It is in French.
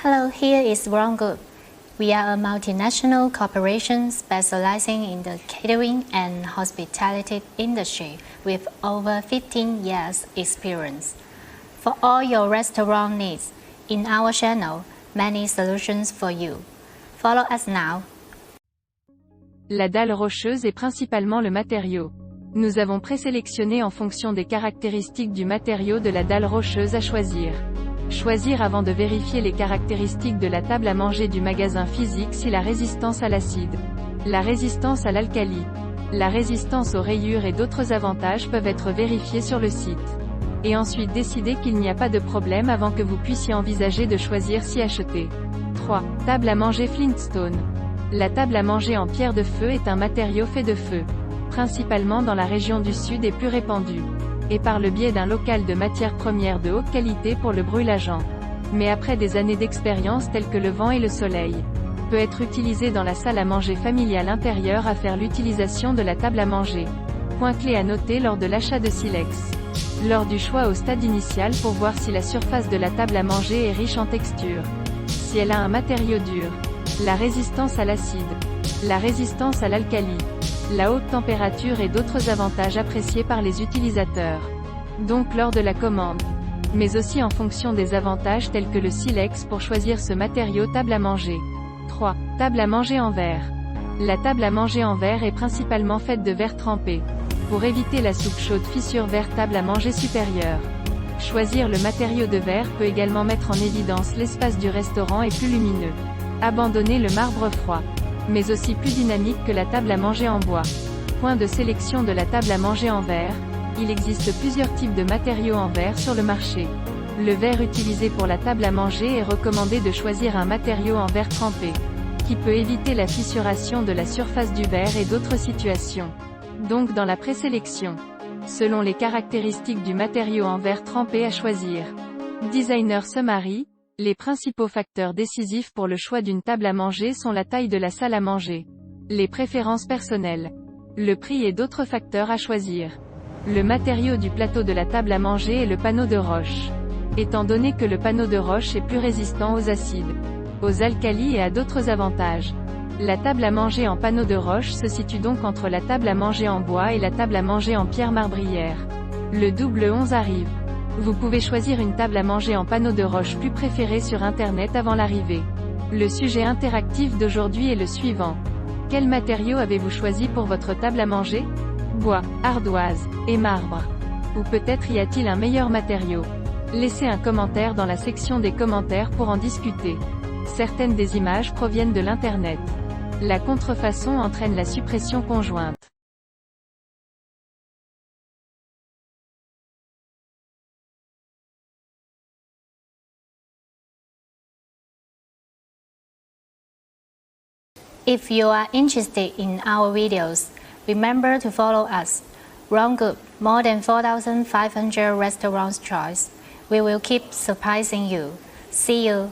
Hello, here is Wrong Group. We are a multinational corporation specializing in the catering and hospitality industry with over 15 years experience. For all your restaurant needs, in our channel, many solutions for you. Follow us now. La dalle rocheuse est principalement le matériau. Nous avons présélectionné en fonction des caractéristiques du matériau de la dalle rocheuse à choisir. Choisir avant de vérifier les caractéristiques de la table à manger du magasin physique si la résistance à l'acide, la résistance à l'alcali, la résistance aux rayures et d'autres avantages peuvent être vérifiés sur le site. Et ensuite décider qu'il n'y a pas de problème avant que vous puissiez envisager de choisir si acheter. 3. Table à manger Flintstone. La table à manger en pierre de feu est un matériau fait de feu, principalement dans la région du Sud et plus répandu, et par le biais d'un local de matières premières de haute qualité pour le brûle-agent. Mais après des années d'expérience telles que le vent et le soleil, peut être utilisé dans la salle à manger familiale intérieure à faire l'utilisation de la table à manger. Point clé à noter lors de l'achat de silex. Lors du choix au stade initial pour voir si la surface de la table à manger est riche en texture, si elle a un matériau dur, la résistance à l'acide, la résistance à l'alcali, la haute température et d'autres avantages appréciés par les utilisateurs. Donc lors de la commande. Mais aussi en fonction des avantages tels que le silex pour choisir ce matériau table à manger. 3. Table à manger en verre. La table à manger en verre est principalement faite de verre trempé. Pour éviter la soupe chaude fissure verre table à manger supérieure. Choisir le matériau de verre peut également mettre en évidence l'espace du restaurant et plus lumineux. Abandonner le marbre froid, mais aussi plus dynamique que la table à manger en bois. Point de sélection de la table à manger en verre. Il existe plusieurs types de matériaux en verre sur le marché. Le verre utilisé pour la table à manger est recommandé de choisir un matériau en verre trempé, qui peut éviter la fissuration de la surface du verre et d'autres situations. Donc dans la présélection, selon les caractéristiques du matériau en verre trempé à choisir. Designer Summary. Les principaux facteurs décisifs pour le choix d'une table à manger sont la taille de la salle à manger, les préférences personnelles, le prix et d'autres facteurs à choisir. Le matériau du plateau de la table à manger est le panneau de roche. Étant donné que le panneau de roche est plus résistant aux acides, aux alcalis et à d'autres avantages. La table à manger en panneau de roche se situe donc entre la table à manger en bois et la table à manger en pierre marbrière. Le double 11 arrive. Vous pouvez choisir une table à manger en panneau de roche plus préférée sur internet avant l'arrivée. Le sujet interactif d'aujourd'hui est le suivant. Quel matériau avez-vous choisi pour votre table à manger? Bois, ardoise, et marbre. Ou peut-être y a-t-il un meilleur matériau? Laissez un commentaire dans la section des commentaires pour en discuter. Certaines des images proviennent de l'internet. La contrefaçon entraîne la suppression conjointe. If you are interested in our videos, remember to follow us. Wrong Group, more than 4,500 restaurants choice. We will keep surprising you. See you.